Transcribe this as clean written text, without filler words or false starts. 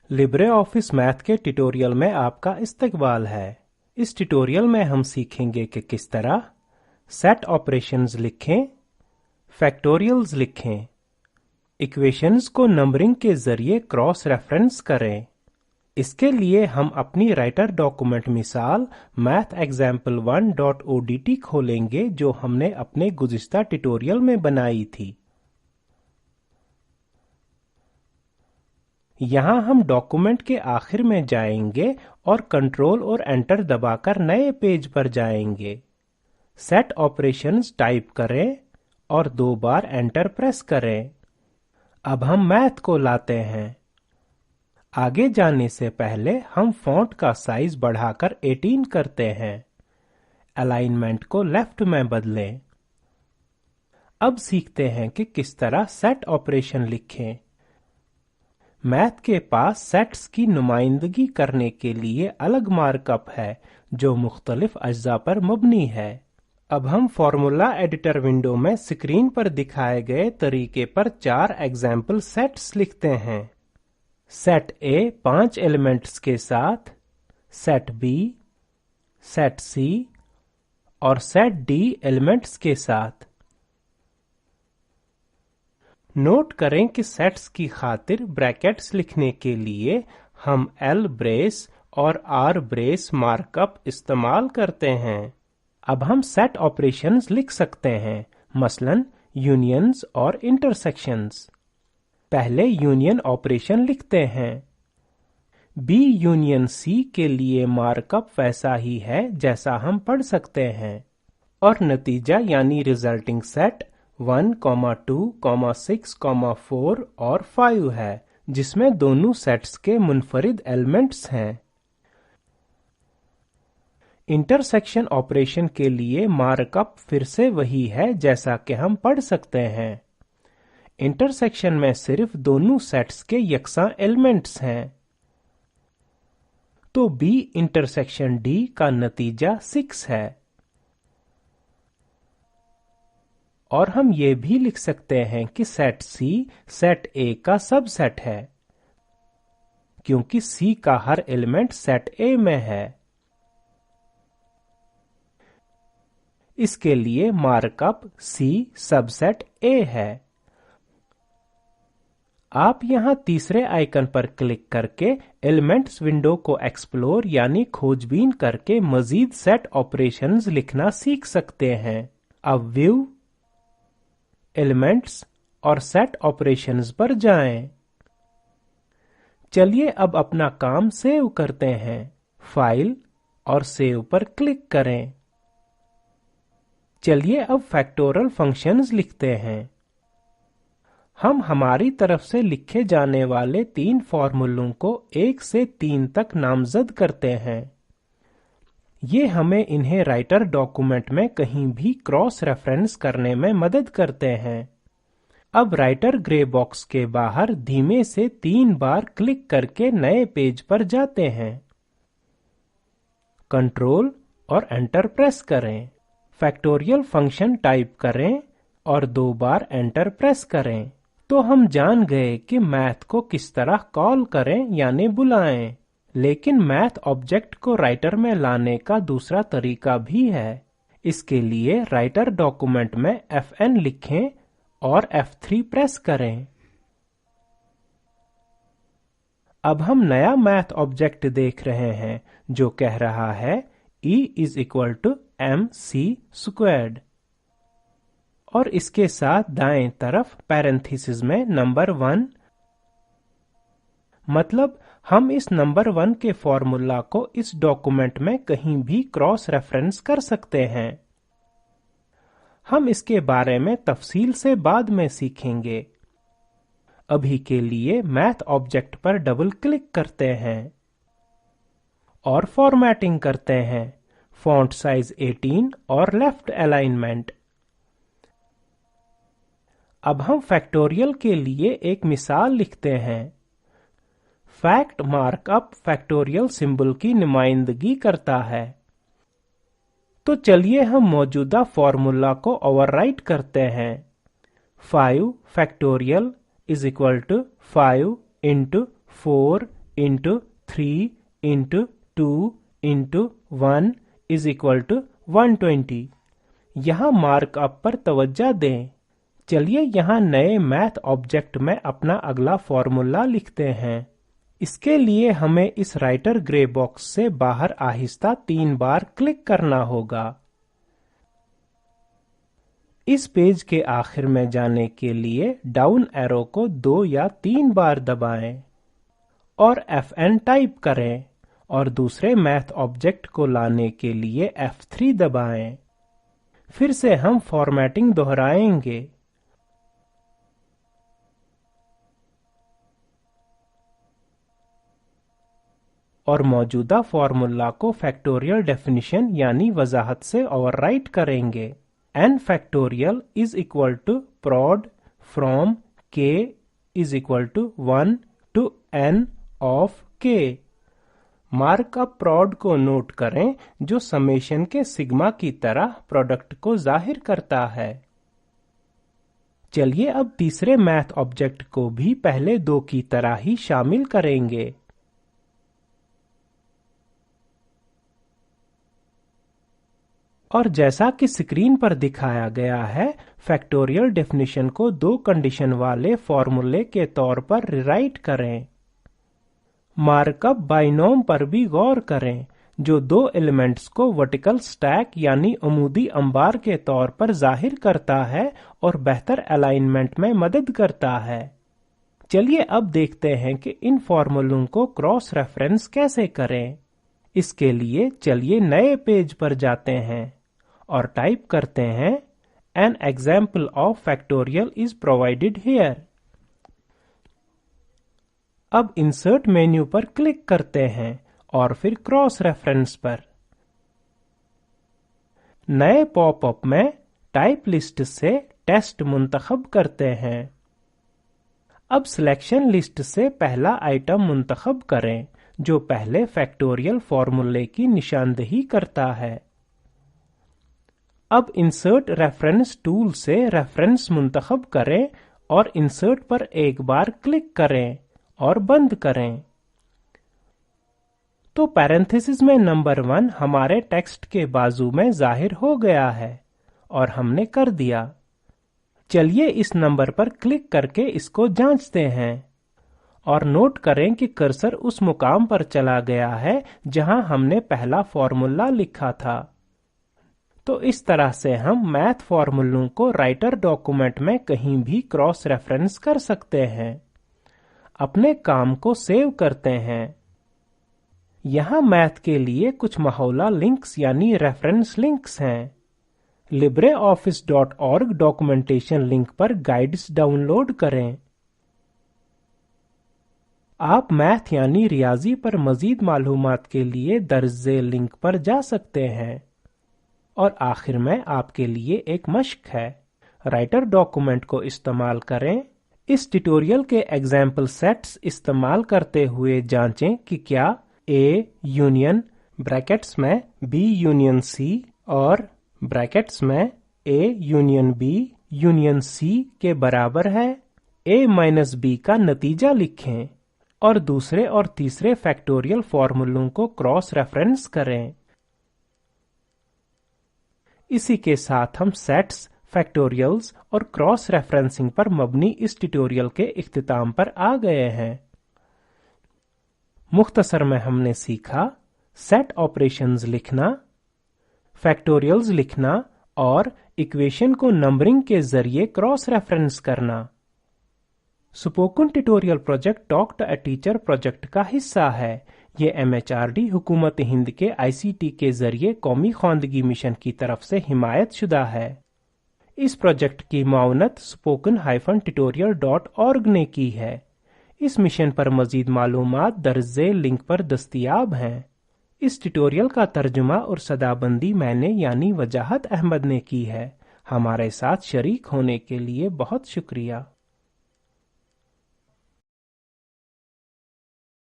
Libre office math के tutorial में आपका इस्तकबाल है। इस ट्यूटोरियल में हम सीखेंगे कि किस तरह सेट ऑपरेशंस लिखें, फैक्टोरियल्स लिखें, इक्वेशंस को नंबरिंग के जरिए क्रॉस रेफरेंस करें। इसके लिए हम अपनी राइटर डॉक्यूमेंट मिसाल mathexample1.odt खोलेंगे जो हमने अपने गुज़िश्ता ट्यूटोरियल में बनाई थी। यहाँ हम डॉक्यूमेंट के आखिर में जाएंगे और कंट्रोल और एंटर दबाकर नए पेज पर जाएंगे। सेट ऑपरेशंस टाइप करें और 2 बार एंटर प्रेस करें। अब हम मैथ को लाते हैं। आगे जाने से पहले हम फॉन्ट का साइज बढ़ाकर 18 करते हैं। अलाइनमेंट को लेफ्ट में बदलें। अब सीखते हैं कि किस तरह सेट ऑपरेशन लिखें। मैथ के पास सेट्स की नुमाइंदगी करने के लिए अलग मार्कअप है जो मुख्तलिफ अज्जा पर मबनी है। अब हम फॉर्मूला एडिटर विंडो में स्क्रीन पर दिखाए गए तरीके पर 4 एग्जाम्पल सेट्स लिखते हैं। सेट ए 5 एलिमेंट्स के साथ, सेट बी, सेट सी और सेट डी एलिमेंट्स के साथ। नोट करें कि सेट्स की खातिर ब्रैकेट्स लिखने के लिए हम एल ब्रेस और आर ब्रेस मार्कअप इस्तेमाल करते हैं। अब हम सेट ऑपरेशंस लिख सकते हैं, मसलन यूनियंस और इंटरसेक्शंस। पहले यूनियन ऑपरेशन लिखते हैं। बी यूनियन सी के लिए मार्कअप वैसा ही है जैसा हम पढ़ सकते हैं और नतीजा यानी रिजल्टिंग सेट 1, 2, 6, 4 और 5 है जिसमें दोनों सेट्स के मुनफरिद एलिमेंट्स हैं। इंटरसेक्शन ऑपरेशन के लिए मार्कअप फिर से वही है जैसा कि हम पढ़ सकते हैं। इंटरसेक्शन में सिर्फ दोनों सेट्स के यकसा एलिमेंट्स हैं। तो बी इंटरसेक्शन डी का नतीजा 6 है। और हम ये भी लिख सकते हैं कि सेट सी सेट ए का सबसेट है क्योंकि सी का हर एलिमेंट सेट ए में है। इसके लिए मार्कअप सी सबसेट ए है। आप यहां तीसरे आइकन पर क्लिक करके एलिमेंट्स विंडो को एक्सप्लोर यानी खोजबीन करके मजीद सेट ऑपरेशंस लिखना सीख सकते हैं। अब व्यू, एलिमेंट्स और सेट ऑपरेशंस पर जाएं। चलिए अब अपना काम सेव करते हैं। फाइल और सेव पर क्लिक करें। चलिए अब फैक्टोरियल फंक्शंस लिखते हैं। हम हमारी तरफ से लिखे जाने वाले 3 फॉर्मूलों को 1 से 3 तक नामजद करते हैं। ये हमें इन्हें राइटर डॉक्यूमेंट में कहीं भी क्रॉस रेफरेंस करने में मदद करते हैं। अब राइटर ग्रे बॉक्स के बाहर धीमे से 3 बार क्लिक करके नए पेज पर जाते हैं। कंट्रोल और एंटर प्रेस करें। फैक्टोरियल फंक्शन टाइप करें और 2 बार एंटर प्रेस करें। तो हम जान गए कि मैथ को किस तरह कॉल करें यानी बुलाएं। लेकिन मैथ ऑब्जेक्ट को राइटर में लाने का दूसरा तरीका भी है। इसके लिए राइटर डॉक्यूमेंट में FN लिखें और F3 प्रेस करें। अब हम नया मैथ ऑब्जेक्ट देख रहे हैं जो कह रहा है E = mc²। और इसके साथ दाएं तरफ पैरेंथेसिस में नंबर 1, मतलब हम इस नंबर 1 के फॉर्मूला को इस डॉक्यूमेंट में कहीं भी क्रॉस रेफरेंस कर सकते हैं। हम इसके बारे में तफसील से बाद में सीखेंगे। अभी के लिए मैथ ऑब्जेक्ट पर डबल क्लिक करते हैं और फॉर्मेटिंग करते हैं। फॉन्ट साइज 18 और लेफ्ट अलाइनमेंट। अब हम फैक्टोरियल के लिए एक मिसाल लिखते हैं। फैक्ट मार्कअप फैक्टोरियल सिंबल की नुमाइंदगी करता है। तो चलिए हम मौजूदा फॉर्मूला को ओवरराइट करते हैं। 5 factorial = 5 × 4 into 3 into 2 into 1 is equal to 120। यहाँ मार्कअप पर तवज्जो दें। चलिए यहाँ नए मैथ ऑब्जेक्ट में अपना अगला फॉर्मूला लिखते हैं। इसके लिए हमें इस राइटर ग्रे बॉक्स से बाहर आहिस्ता 3 बार क्लिक करना होगा। इस पेज के आखिर में जाने के लिए डाउन एरो को 2 या 3 बार दबाएं और FN टाइप करें और दूसरे मैथ ऑब्जेक्ट को लाने के लिए F3 दबाएं। फिर से हम फॉर्मेटिंग दोहराएंगे। और मौजूदा फॉर्मूला को फैक्टोरियल डेफिनेशन यानी वजाहत से ओवरराइट करेंगे। n factorial is equal to prod from k is equal to 1 to n of k। Markup prod को नोट करें जो समेशन के सिग्मा की तरह प्रोडक्ट को जाहिर करता है। चलिए अब तीसरे मैथ ऑब्जेक्ट को भी पहले 2 की तरह ही शामिल करेंगे। और जैसा कि स्क्रीन पर दिखाया गया है, फैक्टोरियल डेफिनेशन को 2 कंडीशन वाले फॉर्मूले के तौर पर रिराइट करें। मार्कअप बाइनोम पर भी गौर करें जो 2 एलिमेंट्स को वर्टिकल स्टैक यानी अमूदी अंबार के तौर पर जाहिर करता है और बेहतर अलाइनमेंट में मदद करता है। चलिए अब देखते हैं कि इन फॉर्मूलों को क्रॉस रेफरेंस कैसे करें। इसके लिए चलिए नए पेज पर जाते हैं और टाइप करते हैं An example of factorial is provided here। अब इंसर्ट मेन्यू पर क्लिक करते हैं और फिर क्रॉस रेफरेंस पर। नए पॉपअप में टाइप लिस्ट से टेस्ट मुंतखब करते हैं। अब सिलेक्शन लिस्ट से पहला आइटम मुंतखब करें जो पहले फैक्टोरियल फॉर्मूले की निशानदेही करता है। अब इंसर्ट रेफरेंस टूल से रेफरेंस मुंतखब करें और इंसर्ट पर एक बार क्लिक करें और बंद करें। तो पैरेंथेसिस में नंबर 1 हमारे टेक्स्ट के बाजू में जाहिर हो गया है और हमने कर दिया। चलिए इस नंबर पर क्लिक करके इसको जांचते हैं और नोट करें कि कर्सर उस मुकाम पर चला गया है जहां हमने पहला फॉर्मूला लिखा था। तो इस तरह से हम मैथ फॉर्मूलों को राइटर डॉक्यूमेंट में कहीं भी क्रॉस रेफरेंस कर सकते हैं। अपने काम को सेव करते हैं। यहाँ मैथ के लिए कुछ महोला लिंक्स यानी रेफरेंस लिंक्स हैं। LibreOffice.org डॉक्यूमेंटेशन लिंक पर गाइड्स डाउनलोड करें। आप मैथ यानी रियाजी पर मजीद मालूमात के लिए दर्ज झेल लिंक पर जा सकते हैं। और आखिर में आपके लिए एक मश्क है। राइटर डॉक्यूमेंट को इस्तेमाल करें। इस ट्यूटोरियल के एग्जाम्पल सेट्स इस्तेमाल करते हुए जांचें कि क्या A यूनियन ब्रैकेट्स में B यूनियन C और ब्रैकेट्स में A union B union C के बराबर है। A माइनस B का नतीजा लिखें और दूसरे और तीसरे फैक्टोरियल फॉर्मूलों को क्रॉस रेफरेंस करें। इसी के साथ हम सेट्स, फैक्टोरियल्स और क्रॉस रेफरेंसिंग पर मबनी इस ट्यूटोरियल के इख्तिताम पर आ गए हैं। मुख्तसर में हमने सीखा सेट ऑपरेशंस लिखना, फैक्टोरियल्स लिखना और इक्वेशन को नंबरिंग के जरिए क्रॉस रेफरेंस करना। Spoken tutorial project talk to a teacher project का हिस्सा है। ये MHRD हुकूमत हिंद के ICT के जरिए कौमी ख्वानदगी मिशन की तरफ से हिमायत शुदा है। इस प्रोजेक्ट की माउनत spoken-tutorial.org ने की है। इस मिशन पर मजीद मालूमात दर्ज झेल लिंक पर दस्तयाब हैं। इस ट्यूटोरियल का तर्जुमा और सदाबंदी मैंने यानी वजाहत अहमद ने की है। हमारे साथ शरीक होने के लिए बहुत शुक्रिया।